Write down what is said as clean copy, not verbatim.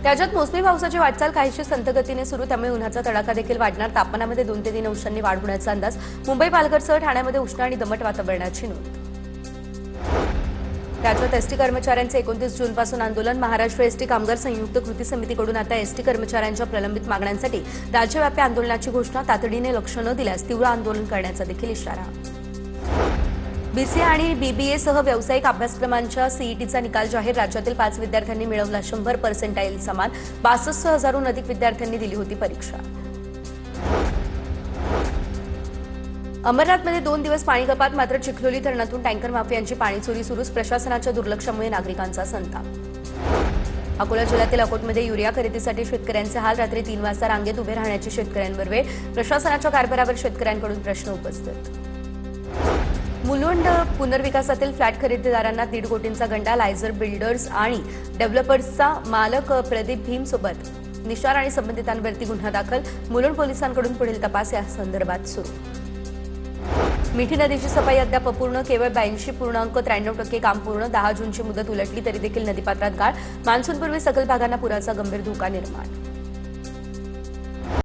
राज्यात मोसमी पावसाची वाटचाल काहीशी संथ गतीने सुरू, त्यामुळे उन्हाचा तडाखा देखील वाढणार। तापमानामध्ये 2 ते 3 अंशांनी वाढ होण्याचा अंदाज। मुंबई पालघरसह ठाण्यामध्ये उष्ण आणि दमट वातावरणाची नोंद। राज्यात एसटी कर्मचाऱ्यांचे 29 जूनपासून आंदोलन। महाराष्ट्र एसटी कामगार संयुक्त कृती समितीकडून आता एसटी कर्मचाऱ्यांच्या प्रलंबित मागण्यांसाठी राज्यव्यापी आंदोलनाची घोषणा। तातडीने लक्ष न दिल्यास तीव्र आंदोलन करण्याचा देखील इशारा। बीसीए आणि बीबीए सह व्यावसायिक अभ्यासक्रमांच्या सीईटीचा निकाल जाहीर। राज्यातील 5 विद्यार्थ्यांनी मिळवला 100% समान। 62,000हून अधिक विद्यार्थ्यांनी दिली होती परीक्षा। अमरनाथमध्ये 2 दिवस पाणी कपात, मात्र चिखलोली धरणातून टँकर माफियांची पाणी चोरी सुरूच। प्रशासनाच्या दुर्लक्षामुळे नागरिकांचा संताप। अकोला जिल्ह्यातील अकोटमध्ये युरिया खरेदीसाठी शेतकऱ्यांचे हाल। रात्री 3 वाजता रांगेत उभे राहण्याची शेतकऱ्यांवर वेळ। प्रशासनाच्या कारभारावर शेतकऱ्यांकडून प्रश्न उपस्थित। मुलुंड पुनर्विकासातील फ्लॅट खरेदीदारांना 1.5 कोटींचा गंडा। लायझर बिल्डर्स आणि डेव्हलपर्सचा मालक प्रदीप भीमसोबत निशार आणि संबंधितांवरती गुन्हा दाखल। मुलुंड पोलिसांकडून पुढील तपास या संदर्भात सुरू। मिठी नदीची सफाई अद्याप अपूर्ण, केवळ 82.93% काम पूर्ण। 10 जूनची मुदत उलटली तरी देखील नदीपात्रात गाळ। मान्सूनपूर्वी सखल भागांना पुराचा गंभीर धोका निर्माण।